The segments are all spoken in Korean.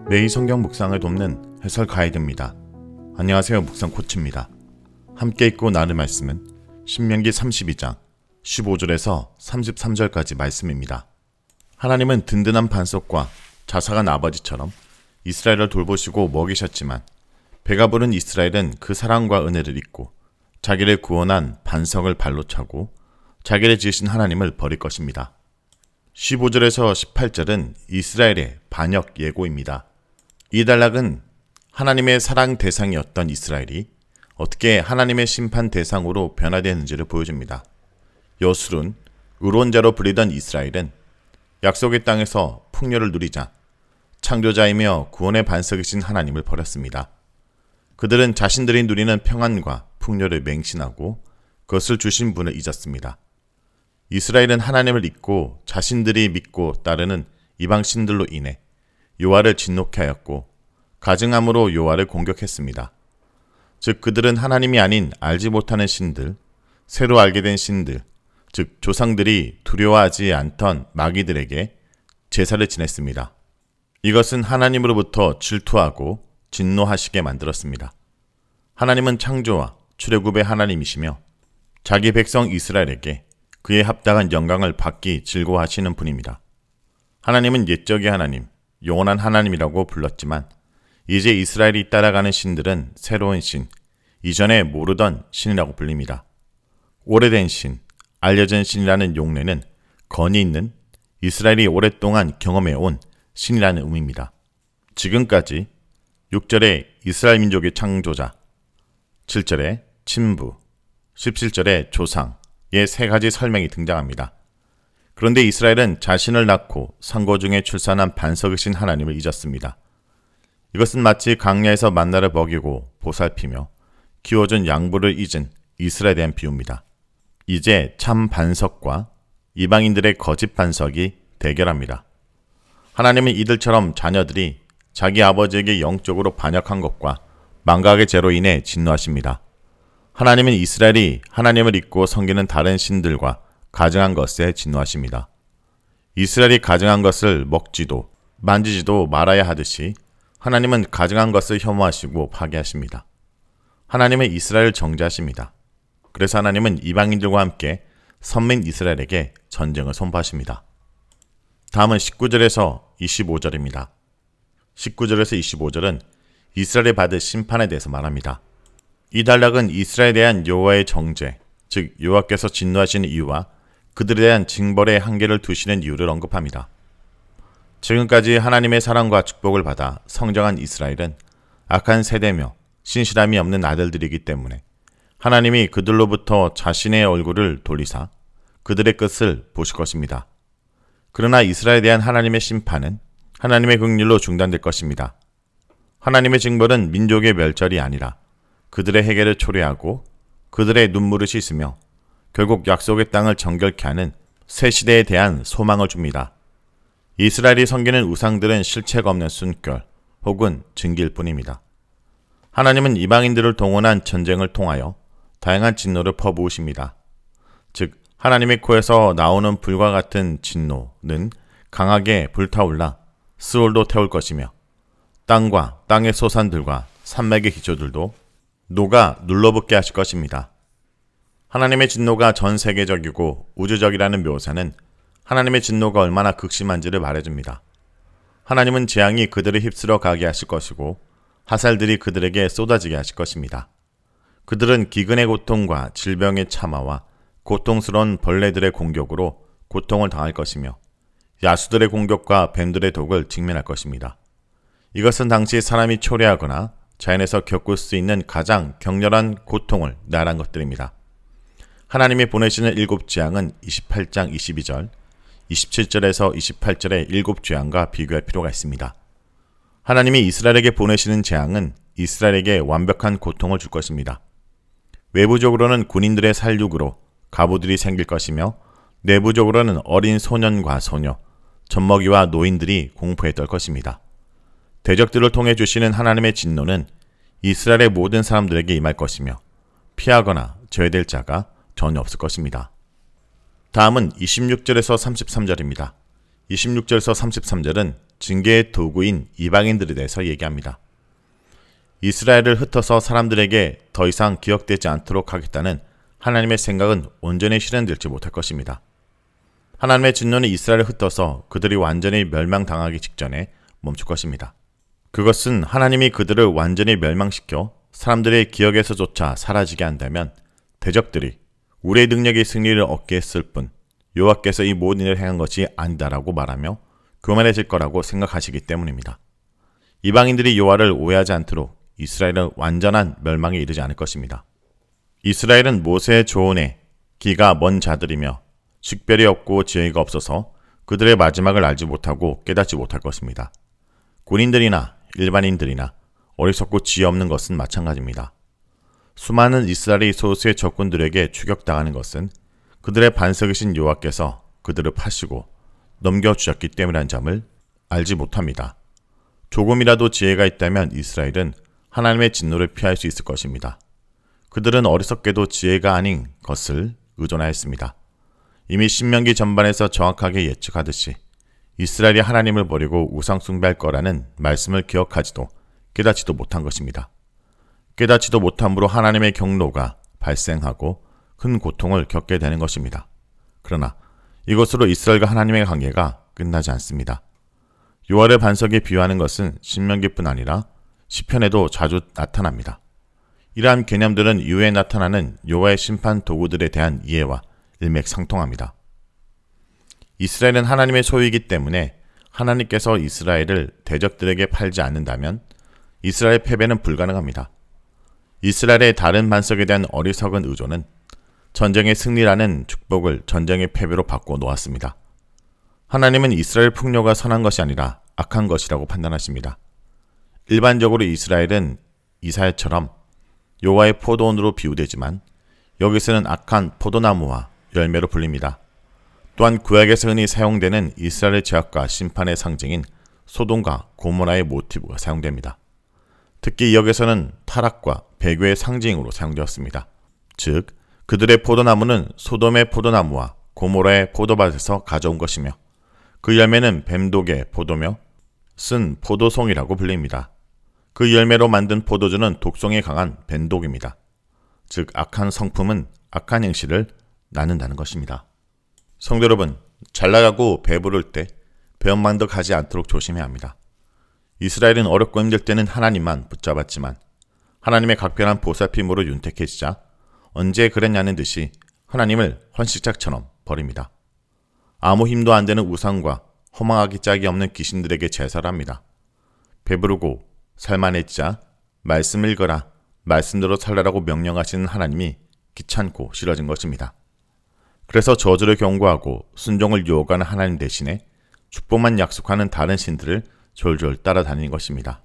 매일 성경 묵상을 돕는 해설 가이드입니다. 안녕하세요. 묵상 코치입니다. 함께 읽고 나눌 말씀은 신명기 32장 15절에서 33절까지 말씀입니다. 하나님은 든든한 반석과 자상한 아버지처럼 이스라엘을 돌보시고 먹이셨지만 배가 부른 이스라엘은 그 사랑과 은혜를 잊고 자기를 구원한 반석을 발로 차고 자기를 지으신 하나님을 버릴 것입니다. 15절에서 18절은 이스라엘의 반역 예고입니다. 이 단락은 하나님의 사랑 대상이었던 이스라엘이 어떻게 하나님의 심판 대상으로 변화되는지를 보여줍니다. 여술은 의론자로 불리던 이스라엘은 약속의 땅에서 풍요를 누리자 창조자이며 구원의 반석이신 하나님을 버렸습니다. 그들은 자신들이 누리는 평안과 풍요를 맹신하고 그것을 주신 분을 잊었습니다. 이스라엘은 하나님을 잊고 자신들이 믿고 따르는 이방 신들로 인해 여호와를 진노케 하였고 가증함으로 여호와를 공격했습니다. 즉 그들은 하나님이 아닌 알지 못하는 신들, 새로 알게 된 신들, 즉 조상들이 두려워하지 않던 마귀들에게 제사를 지냈습니다. 이것은 하나님으로부터 질투하고 진노하시게 만들었습니다. 하나님은 창조와 출애굽의 하나님이시며 자기 백성 이스라엘에게 그에 합당한 영광을 받기 즐거워하시는 분입니다. 하나님은 옛적의 하나님, 영원한 하나님이라고 불렀지만 이제 이스라엘이 따라가는 신들은 새로운 신, 이전에 모르던 신이라고 불립니다. 오래된 신, 알려진 신이라는 용례는 건이 있는 이스라엘이 오랫동안 경험해온 신이라는 의미입니다. 지금까지 6절에 이스라엘 민족의 창조자, 7절에 친부, 17절에 조상의 세 가지 설명이 등장합니다. 그런데 이스라엘은 자신을 낳고 상고 중에 출산한 반석이신 하나님을 잊었습니다. 이것은 마치 광야에서 만나를 먹이고 보살피며 키워준 양부를 잊은 이스라엘에 대한 비유입니다. 이제 참 반석과 이방인들의 거짓 반석이 대결합니다. 하나님은 이들처럼 자녀들이 자기 아버지에게 영적으로 반역한 것과 망각의 죄로 인해 진노하십니다. 하나님은 이스라엘이 하나님을 잊고 섬기는 다른 신들과 가증한 것에 진노하십니다. 이스라엘이 가증한 것을 먹지도 만지지도 말아야 하듯이 하나님은 가증한 것을 혐오하시고 파괴하십니다. 하나님은 이스라엘을 정죄하십니다. 그래서 하나님은 이방인들과 함께 선민 이스라엘에게 전쟁을 선포하십니다. 다음은 19절에서 25절입니다. 19절에서 25절은 이스라엘이 받을 심판에 대해서 말합니다. 이 단락은 이스라엘에 대한 여호와의 정죄, 즉 여호와께서 진노하시는 이유와 그들에 대한 징벌의 한계를 두시는 이유를 언급합니다. 지금까지 하나님의 사랑과 축복을 받아 성장한 이스라엘은 악한 세대며 신실함이 없는 아들들이기 때문에 하나님이 그들로부터 자신의 얼굴을 돌리사 그들의 끝을 보실 것입니다. 그러나 이스라엘에 대한 하나님의 심판은 하나님의 긍휼로 중단될 것입니다. 하나님의 징벌은 민족의 멸절이 아니라 그들의 해계를 초래하고 그들의 눈물을 씻으며 결국 약속의 땅을 정결케 하는 새 시대에 대한 소망을 줍니다. 이스라엘이 섬기는 우상들은 실체가 없는 순결 혹은 증기일 뿐입니다. 하나님은 이방인들을 동원한 전쟁을 통하여 다양한 진노를 퍼부으십니다. 즉 하나님의 코에서 나오는 불과 같은 진노는 강하게 불타올라 스올도 태울 것이며 땅과 땅의 소산들과 산맥의 기초들도 녹아 눌러붙게 하실 것입니다. 하나님의 진노가 전 세계적이고 우주적이라는 묘사는 하나님의 진노가 얼마나 극심한지를 말해줍니다. 하나님은 재앙이 그들을 휩쓸어 가게 하실 것이고 화살들이 그들에게 쏟아지게 하실 것입니다. 그들은 기근의 고통과 질병의 참화와 고통스러운 벌레들의 공격으로 고통을 당할 것이며 야수들의 공격과 뱀들의 독을 직면할 것입니다. 이것은 당시 사람이 초래하거나 자연에서 겪을 수 있는 가장 격렬한 고통을 나열한 것들입니다. 하나님이 보내시는 7재앙은 28장 22절, 27절에서 28절의 7재앙과 비교할 필요가 있습니다. 하나님이 이스라엘에게 보내시는 재앙은 이스라엘에게 완벽한 고통을 줄 것입니다. 외부적으로는 군인들의 살육으로 가부들이 생길 것이며 내부적으로는 어린 소년과 소녀, 젖먹이와 노인들이 공포에 떨 것입니다. 대적들을 통해 주시는 하나님의 진노는 이스라엘의 모든 사람들에게 임할 것이며 피하거나 제외될 자가 전혀 없을 것입니다. 다음은 26절에서 33절입니다. 26절에서 33절은 징계의 도구인 이방인들에 대해서 얘기합니다. 이스라엘을 흩어서 사람들에게 더 이상 기억되지 않도록 하겠다는 하나님의 생각은 온전히 실현될지 못할 것입니다. 하나님의 진노는 이스라엘을 흩어서 그들이 완전히 멸망당하기 직전에 멈출 것입니다. 그것은 하나님이 그들을 완전히 멸망시켜 사람들의 기억에서조차 사라지게 한다면 대적들이 우리의 능력의 승리를 얻게 했을 뿐 여호와께서 이 모든 일을 행한 것이 아니다라고 말하며 교만해질 거라고 생각하시기 때문입니다. 이방인들이 여호와를 오해하지 않도록 이스라엘은 완전한 멸망에 이르지 않을 것입니다. 이스라엘은 모세의 조언에 기가 먼 자들이며 식별이 없고 지혜가 없어서 그들의 마지막을 알지 못하고 깨닫지 못할 것입니다. 군인들이나 일반인들이나 어리석고 지혜 없는 것은 마찬가지입니다. 수많은 이스라엘의 소수의 적군들에게 추격당하는 것은 그들의 반석이신 여호와께서 그들을 파시고 넘겨주셨기 때문이라는 점을 알지 못합니다. 조금이라도 지혜가 있다면 이스라엘은 하나님의 진노를 피할 수 있을 것입니다. 그들은 어리석게도 지혜가 아닌 것을 의존하였습니다. 이미 신명기 전반에서 정확하게 예측하듯이 이스라엘이 하나님을 버리고 우상 숭배할 거라는 말씀을 기억하지도 깨닫지도 못한 것입니다. 깨닫지도 못함으로 하나님의 경노가 발생하고 큰 고통을 겪게 되는 것입니다. 그러나 이것으로 이스라엘과 하나님의 관계가 끝나지 않습니다. 여호와의 반석에 비유하는 것은 신명기뿐 아니라 시편에도 자주 나타납니다. 이러한 개념들은 이후에 나타나는 여호와의 심판 도구들에 대한 이해와 일맥상통합니다. 이스라엘은 하나님의 소유이기 때문에 하나님께서 이스라엘을 대적들에게 팔지 않는다면 이스라엘의 패배는 불가능합니다. 이스라엘의 다른 반석에 대한 어리석은 의존은 전쟁의 승리라는 축복을 전쟁의 패배로 바꿔 놓았습니다. 하나님은 이스라엘 풍요가 선한 것이 아니라 악한 것이라고 판단하십니다. 일반적으로 이스라엘은 이사야처럼 여호와의 포도원으로 비유되지만 여기서는 악한 포도나무와 열매로 불립니다. 또한 구약에서 흔히 사용되는 이스라엘의 죄악과 심판의 상징인 소돔과 고모라의 모티브가 사용됩니다. 특히 이 역에서는 타락과 배교의 상징으로 사용되었습니다. 즉, 그들의 포도나무는 소돔의 포도나무와 고모라의 포도밭에서 가져온 것이며 그 열매는 뱀독의 포도며 쓴 포도송이라고 불립니다. 그 열매로 만든 포도주는 독성이 강한 뱀독입니다. 즉, 악한 성품은 악한 행실을 낳는다는 것입니다. 성도 여러분, 잘나가고 배부를 때 배은망덕하지 않도록 조심해야 합니다. 이스라엘은 어렵고 힘들 때는 하나님만 붙잡았지만 하나님의 각별한 보살핌으로 윤택해지자 언제 그랬냐는 듯이 하나님을 헌식짝처럼 버립니다. 아무 힘도 안 되는 우상과 허망하기 짝이 없는 귀신들에게 제사를 합니다. 배부르고 살만해지자 말씀 읽어라, 말씀대로 살라라고 명령하시는 하나님이 귀찮고 싫어진 것입니다. 그래서 저주를 경고하고 순종을 요구하는 하나님 대신에 축복만 약속하는 다른 신들을 졸졸 따라다니는 것입니다.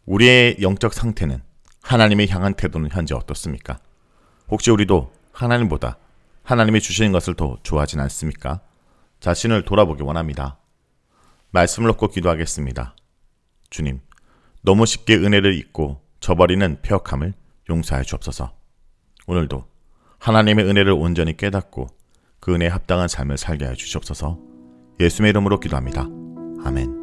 우리의 영적 상태는 하나님을 향한 태도는 현재 어떻습니까? 혹시 우리도 하나님보다 하나님이 주시는 것을 더 좋아하진 않습니까? 자신을 돌아보기 원합니다. 말씀을 놓고 기도하겠습니다. 주님, 너무 쉽게 은혜를 잊고 저버리는 패역함을 용서하여 주옵소서. 오늘도 하나님의 은혜를 온전히 깨닫고 그 은혜에 합당한 삶을 살게 하여 주시옵소서. 예수의 이름으로 기도합니다. 아멘.